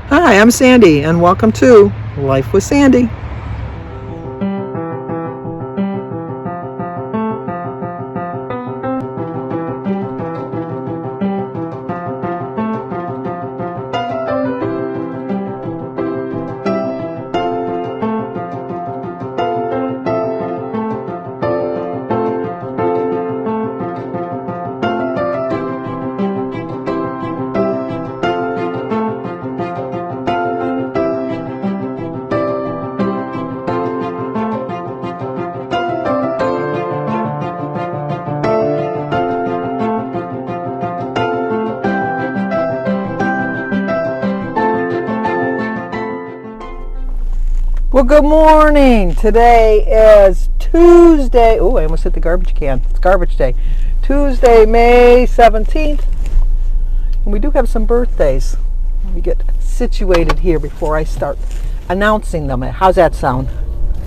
Hi, I'm Sandy, and welcome to Life with Sandy. Well, good morning. Today is Tuesday. Oh, I almost hit the garbage can. It's garbage day. Tuesday, May 17th. And we do have some birthdays. Let me get situated here before I start announcing them. How's that sound?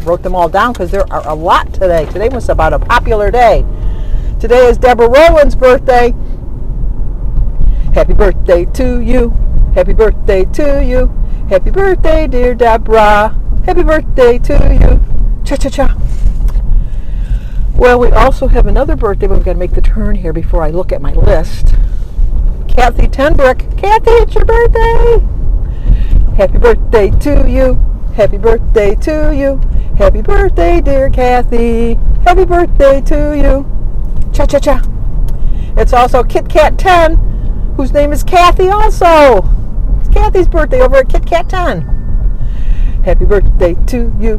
Wrote them all down because there are a lot today. Today was about a popular day. Today is Deborah Rowland's birthday. Happy birthday to you. Happy birthday to you. Happy birthday, dear Deborah. Happy birthday to you. Cha-cha-cha. Well, we also have another birthday, but we've got to make the turn here before I look at my list. Kathy Tenbrick. Kathy, it's your birthday. Happy birthday to you. Happy birthday to you. Happy birthday, dear Kathy. Happy birthday to you. Cha-cha-cha. It's also Kit Kat 10, whose name is Kathy also. It's Kathy's birthday over at Kit Kat 10. Happy birthday to you.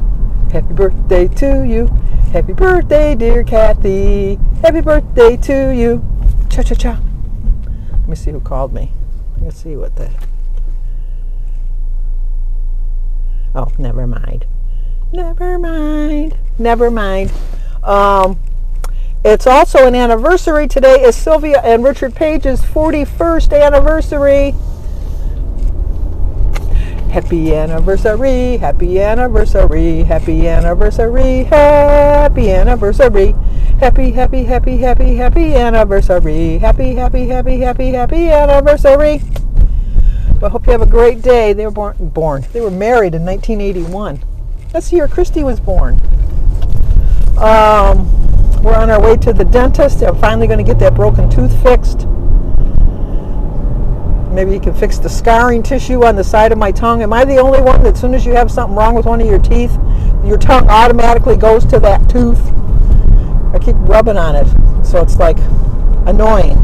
Happy birthday to you. Happy birthday, dear Kathy. Happy birthday to you. Cha-cha-cha. Let me see who called me. Let's see what the... Oh, never mind. Never mind. Never mind. It's also an anniversary. Today is Sylvia and Richard Page's 41st anniversary. Happy anniversary, happy anniversary, happy anniversary, happy anniversary, happy, happy, happy, happy, happy anniversary, happy, happy, happy, happy, happy anniversary. Well, I hope you have a great day. They were they were married in 1981. That's the year Christy was born. We're on our way to the dentist. I'm finally going to get that broken tooth fixed. Maybe you can fix the scarring tissue on the side of my tongue. Am I the only one that as soon as you have something wrong with one of your teeth, your tongue automatically goes to that tooth? I keep rubbing on it. So it's like annoying.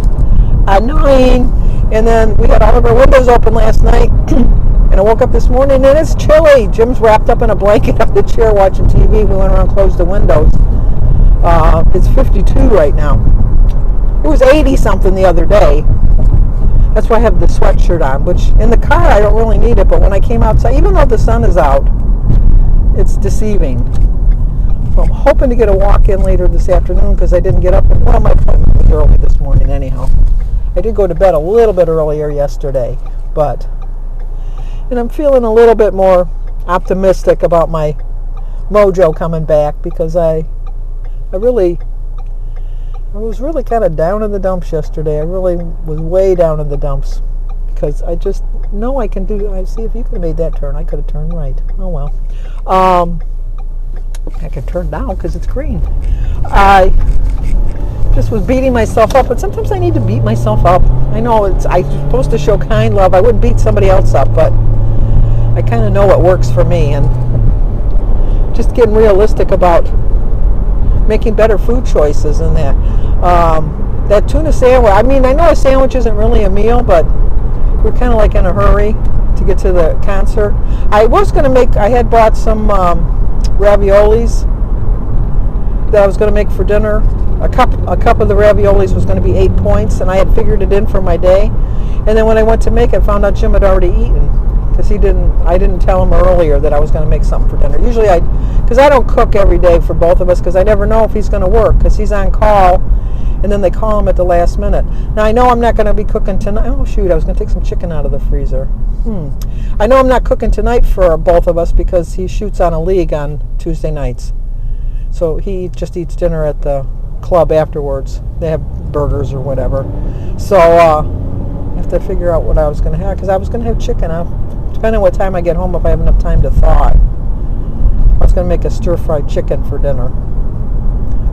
Annoying. And then we had all of our windows open last night. And I woke up this morning and it's chilly. Jim's wrapped up in a blanket on the chair watching TV. We went around and closed the windows. It's 52 right now. It was 80 something the other day. That's why I have the sweatshirt on, which in the car I don't really need it, but when I came outside, even though the sun is out, it's deceiving. So I'm hoping to get a walk in later this afternoon because I didn't get up. Well, my appointment was early this morning anyhow. I did go to bed a little bit earlier yesterday, and I'm feeling a little bit more optimistic about my mojo coming back because I was really kind of down in the dumps yesterday. I really was way down in the dumps because I just know I can do. I see if you could have made that turn. I could have turned right. Oh well. I can turn down because it's green. I just was beating myself up, but sometimes I need to beat myself up. I know I'm supposed to show kind love. I wouldn't beat somebody else up, but I kind of know what works for me, and just getting realistic about making better food choices and that. That tuna sandwich, I mean, I know a sandwich isn't really a meal, but we're kind of like in a hurry to get to the concert. I had bought some raviolis that I was going to make for dinner. A cup of the raviolis was going to be 8 points, and I had figured it in for my day. And then when I went to make it, I found out Jim had already eaten because I didn't tell him earlier that I was going to make something for dinner. Usually because I don't cook every day for both of us because I never know if he's going to work because he's on call, and then they call him at the last minute. Now I know I'm not going to be cooking tonight. Oh shoot, I was going to take some chicken out of the freezer. I know I'm not cooking tonight for both of us because he shoots on a league on Tuesday nights. So he just eats dinner at the club afterwards. They have burgers or whatever. So have to figure out what I was going to have, because I was going to have chicken. Depending on what time I get home, if I have enough time to thaw it. I was going to make a stir-fried chicken for dinner.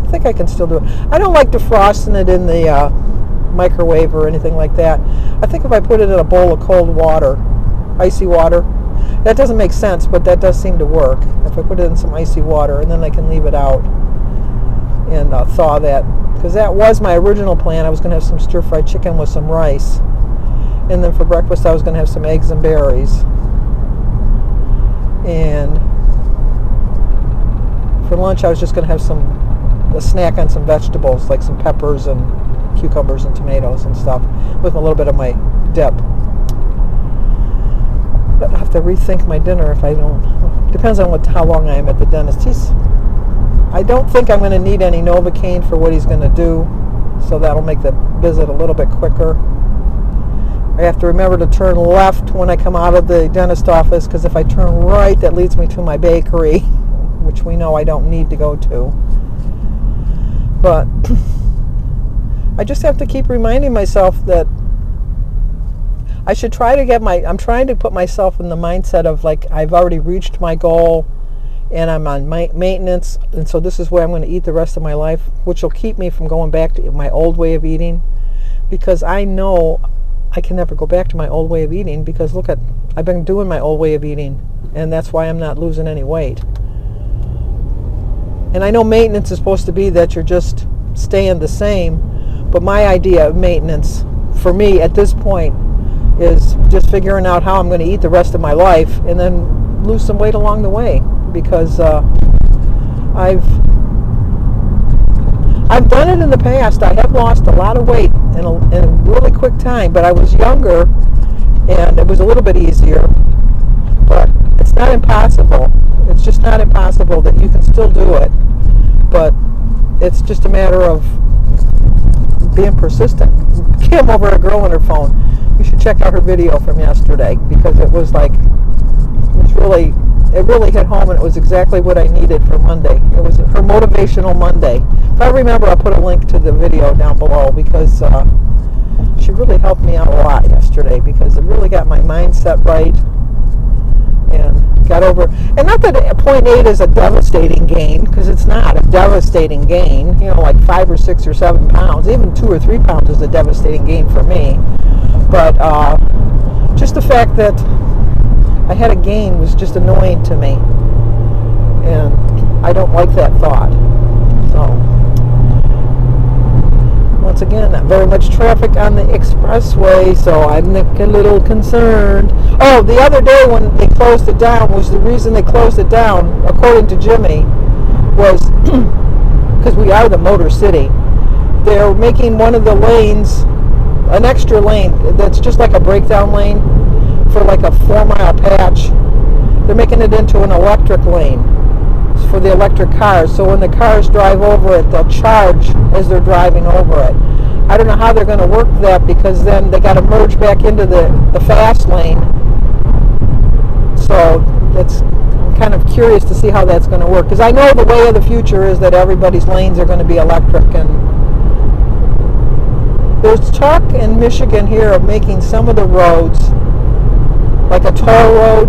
I think I can still do it. I don't like defrosting it in the microwave or anything like that. I think if I put it in a bowl of cold water, icy water, that doesn't make sense, but that does seem to work. If I put it in some icy water, and then I can leave it out and thaw that. Because that was my original plan. I was going to have some stir-fried chicken with some rice. And then for breakfast, I was going to have some eggs and berries. And for lunch, I was just going to have a snack on some vegetables, like some peppers and cucumbers and tomatoes and stuff, with a little bit of my dip. But I have to rethink my dinner if I don't. Depends on how long I am at the dentist. I don't think I'm going to need any Novocaine for what he's going to do, so that'll make the visit a little bit quicker. I have to remember to turn left when I come out of the dentist office, because if I turn right, that leads me to my bakery, which we know I don't need to go to. But I just have to keep reminding myself that I should try to I'm trying to put myself in the mindset of, like, I've already reached my goal and I'm on maintenance, and so this is where I'm going to eat the rest of my life, which will keep me from going back to my old way of eating, because I know I can never go back to my old way of eating, because I've been doing my old way of eating, and that's why I'm not losing any weight. And I know maintenance is supposed to be that you're just staying the same, but my idea of maintenance for me at this point is just figuring out how I'm going to eat the rest of my life and then lose some weight along the way, because I've done it in the past. I have lost a lot of weight in a really quick time, but I was younger and it was a little bit easier. But it's not impossible. It's just not impossible that you can still do it, but it's just a matter of being persistent. Kim over at a girl on her phone. You should check out her video from yesterday, because it really hit home, and it was exactly what I needed for Monday. It was her motivational Monday. If I remember, I'll put a link to the video down below, because she really helped me out a lot yesterday, because it really got my mindset right and got over. And not that 0.8 is a devastating gain, because it's not a devastating gain. Like 5 or 6 or 7 pounds, even 2 or 3 pounds is a devastating gain for me. But just the fact that I had a gain was just annoying to me, and I don't like that thought. So once again, not very much traffic on the expressway, so I'm a little concerned. Oh, the other day when they closed it down, was the reason they closed it down, according to Jimmy, was because we are the Motor City. They're making one of the lanes an extra lane that's just like a breakdown lane for like a 4-mile patch. They're making it into an electric lane for the electric cars, so when the cars drive over it, they'll charge as they're driving over it. I don't know how they're going to work that, because then they got to merge back into the fast lane. So I'm kind of curious to see how that's going to work, because I know the way of the future is that everybody's lanes are going to be electric. And there's talk in Michigan here of making some of the roads like a toll road,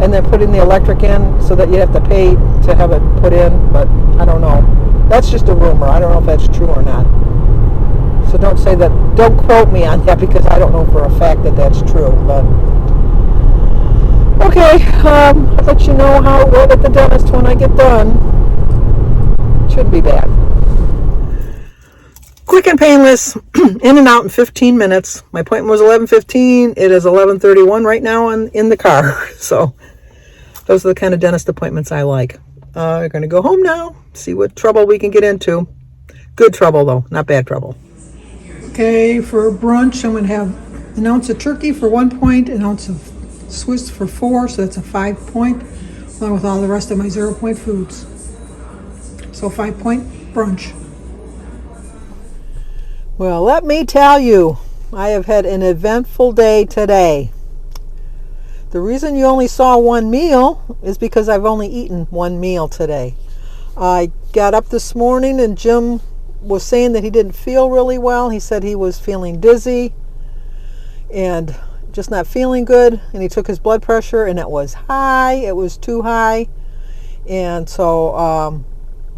and then putting the electric in so that you have to pay to have it put in, but I don't know. That's just a rumor. I don't know if that's true or not. So don't quote me on that, because I don't know for a fact that that's true. But okay, I'll let you know how it went at the dentist when I get done. Shouldn't be bad. Quick and painless, in and out in 15 minutes. My appointment was 11:15. It is 11:31 right now in the car. So those are the kind of dentist appointments I like. We're going to go home now, see what trouble we can get into. Good trouble, though, not bad trouble. Okay, for brunch, I'm going to have an ounce of turkey for 1 point, an ounce of Swiss for 4, so that's a 5 point, along with all the rest of my 0 point foods. So 5 point brunch. Well, let me tell you, I have had an eventful day today. The reason you only saw one meal is because I've only eaten one meal today. I got up this morning and Jim was saying that he didn't feel really well. He said he was feeling dizzy. and just not feeling good. And he took his blood pressure, and it was high. It was too high. And so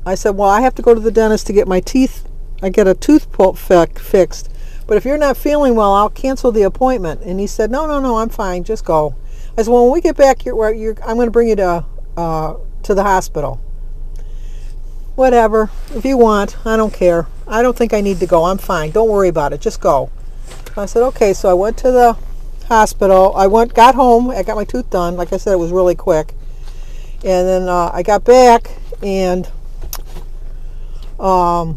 I said, well, I have to go to the dentist to get my teeth. I get a tooth pull fixed. But if you're not feeling well, I'll cancel the appointment. And he said, no, I'm fine. Just go. I said, well, when we get back, I'm going to bring you to the hospital. Whatever. If you want, I don't care. I don't think I need to go. I'm fine. Don't worry about it. Just go. I said, okay. So I went to the hospital. Got home. I got my tooth done. Like I said, it was really quick. And then I got back, and I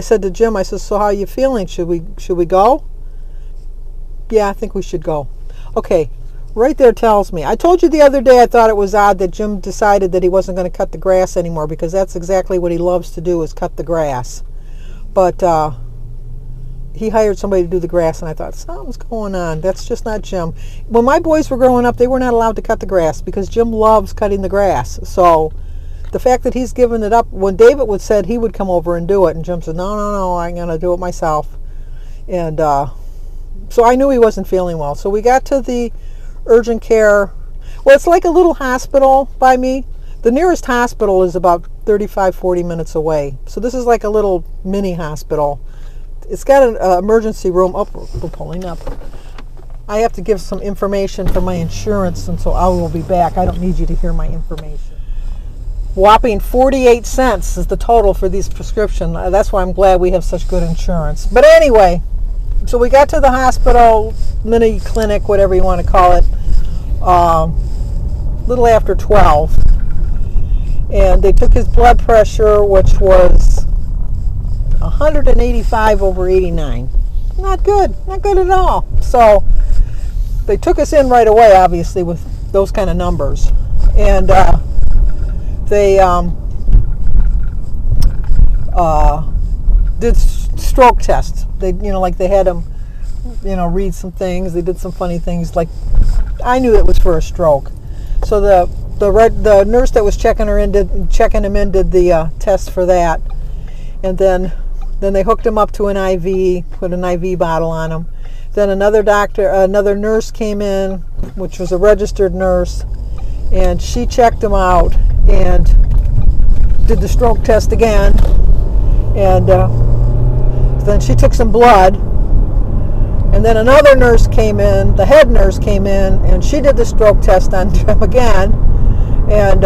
said to Jim, I said, so how are you feeling? Should we go? Yeah, I think we should go. Okay. Right there tells me. I told you the other day I thought it was odd that Jim decided that he wasn't going to cut the grass anymore, because that's exactly what he loves to do, is cut the grass. But he hired somebody to do the grass, and I thought, something's going on. That's just not Jim. When my boys were growing up, they were not allowed to cut the grass because Jim loves cutting the grass. So the fact that he's given it up, when David said he would come over and do it, and Jim said, no, I'm going to do it myself. And so I knew he wasn't feeling well. So we got to the urgent care. Well, it's like a little hospital by me. The nearest hospital is about 35-40 minutes away. So this is like a little mini hospital. It's got an emergency room. Oh, we're pulling up. I have to give some information for my insurance, and so I will be back. I don't need you to hear my information. Whopping 48 cents is the total for these prescriptions. That's why I'm glad we have such good insurance. But anyway, so we got to the hospital, mini clinic, whatever you want to call it, little after 12. And they took his blood pressure, which was 185/89. Not good at all. So they took us in right away, obviously, with those kind of numbers. And they did stroke tests. They, they had him, read some things. They did some funny things. Like, I knew it was for a stroke. So the nurse that was checking him in did the test for that, and then they hooked him up to an IV, put an IV bottle on him. Then another nurse came in, which was a registered nurse, and she checked him out and did the stroke test again, and then she took some blood, and then another nurse came in, the head nurse came in, and she did the stroke test on him again, and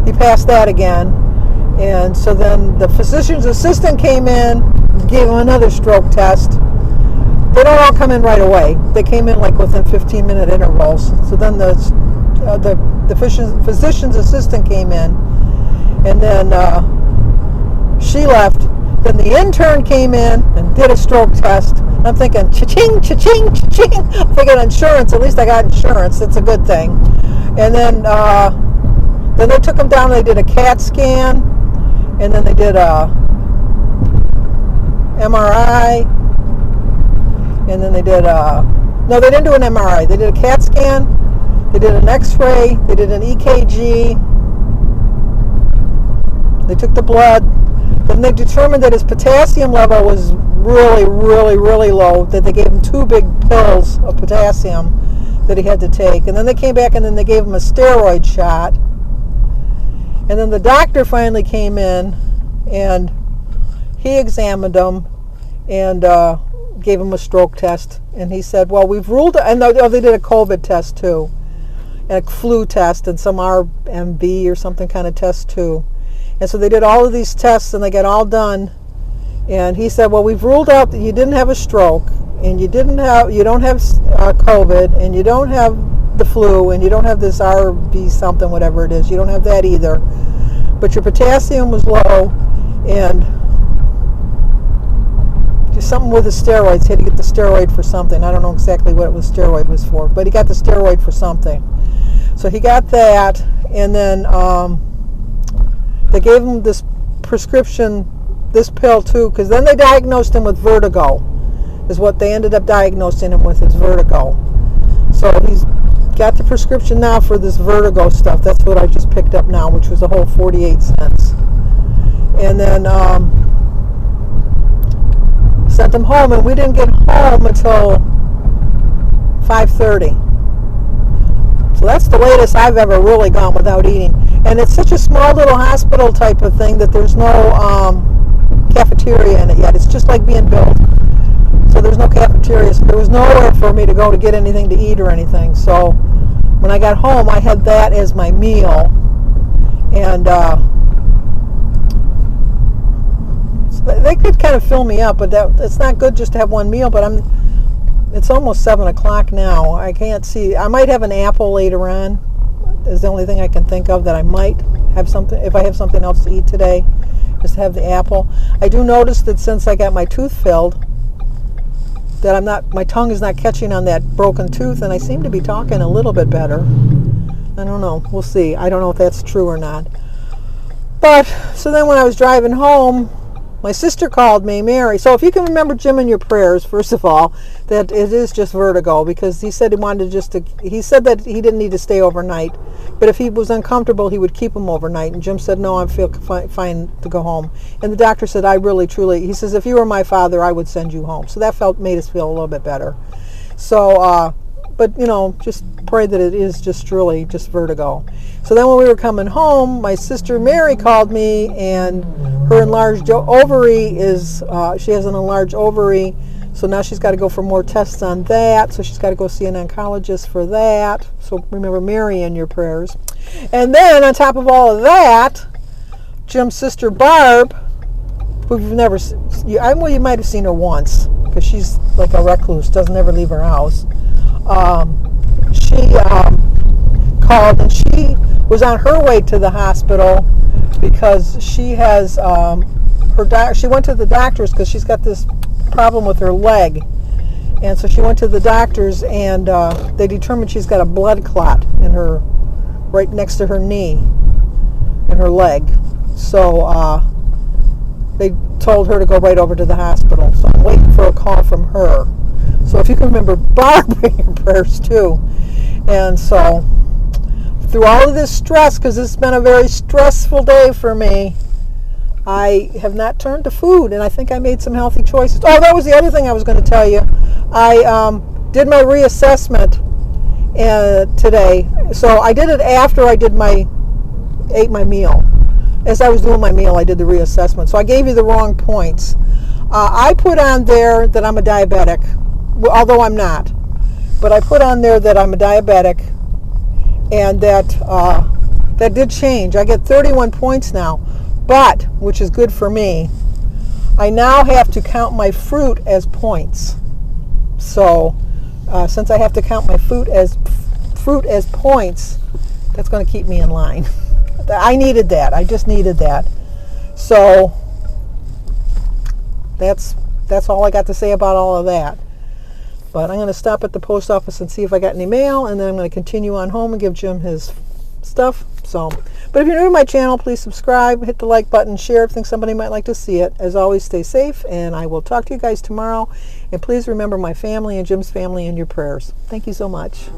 he passed that again. And so then the physician's assistant came in, gave him another stroke test. They don't all come in right away. They came in like within 15-minute intervals. So then the physician's assistant came in, and then she left. Then the intern came in and did a stroke test. I'm thinking, cha-ching, cha-ching, cha-ching. I'm thinking insurance. At least I got insurance. It's a good thing. And then they took him down. They did a CAT scan, and then they did a MRI, and then they did no, they didn't do an MRI. They did a CAT scan. They did an X-ray. They did an EKG. They took the blood. Then they determined that his potassium level was really, really, really low, that they gave him 2 big pills of potassium that he had to take. And then they came back and then they gave him a steroid shot. And then the doctor finally came in and he examined him and gave him a stroke test. And he said, well, we've ruled, and they did a COVID test too, and a flu test, and some RMB or something kind of test too. And so they did all of these tests and they got all done. And he said, well, we've ruled out that you didn't have a stroke, and you don't have COVID, and you don't have the flu, and you don't have this RB something, whatever it is. You don't have that either. But your potassium was low, and just something with the steroids. He had to get the steroid for something. I don't know exactly what the steroid was for, but he got the steroid for something. So he got that, and then they gave him this prescription, this pill too, because then they diagnosed him with vertigo, is what they ended up diagnosing him with, is vertigo. So he's got the prescription now for this vertigo stuff. That's what I just picked up now, which was a whole 48 cents. And then sent him home, and we didn't get home until 5:30. So that's the latest I've ever really gone without eating. And it's such a small little hospital type of thing that there's no cafeteria in it yet. It's just like being built. So there's no cafeteria. So there was nowhere for me to go to get anything to eat or anything. So when I got home, I had that as my meal. And so they could kind of fill me up, but it's not good just to have one meal. But it's almost 7 o'clock now. I can't see. I might have an apple later on. Is the only thing I can think of that I might have something, if I have something else to eat today, just have the apple. I do notice that since I got my tooth filled, that my tongue is not catching on that broken tooth, and I seem to be talking a little bit better. I don't know. We'll see. I don't know if that's true or not. But, so then when I was driving home, my sister called me, Mary. So if you can remember Jim in your prayers, first of all, that it is just vertigo, because he said he said that he didn't need to stay overnight, but if he was uncomfortable, he would keep him overnight. And Jim said, no, I feel fine to go home. And the doctor said, he says, if you were my father, I would send you home. So that made us feel a little bit better. So, but, just pray that it is just really just vertigo. So then when we were coming home, my sister Mary called me, and her enlarged ovary she has an enlarged ovary. So now she's got to go for more tests on that. So she's got to go see an oncologist for that. So remember Mary in your prayers. And then on top of all of that, Jim's sister Barb, who you've never seen, you might have seen her once, because she's like a recluse, doesn't ever leave her house. She called, and she was on her way to the hospital because she has she went to the doctors because she's got this problem with her leg, and so she went to the doctors, and they determined she's got a blood clot in her, right next to her knee, in her leg. So they told her to go right over to the hospital. So I'm waiting for a call from her. So if you can remember Barb in your prayers too. And so through all of this stress, because it's been a very stressful day for me, I have not turned to food, and I think I made some healthy choices. Oh, that was the other thing I was going to tell you. I did my reassessment today. So I did it after I ate my meal. As I was doing my meal, I did the reassessment. So I gave you the wrong points. I put on there that I'm a diabetic, although I'm not. But I put on there that I'm a diabetic, and that did change. I get 31 points now. But, which is good for me, I now have to count my fruit as points. So, since I have to count my fruit as points, that's going to keep me in line. I needed that. I just needed that. So, that's all I got to say about all of that. But I'm going to stop at the post office and see if I got any mail, and then I'm going to continue on home and give Jim his stuff. So, but if you're new to my channel, please subscribe, hit the like button, share if you think somebody might like to see it. As always, stay safe, and I will talk to you guys tomorrow. And please remember my family and Jim's family in your prayers. Thank you so much.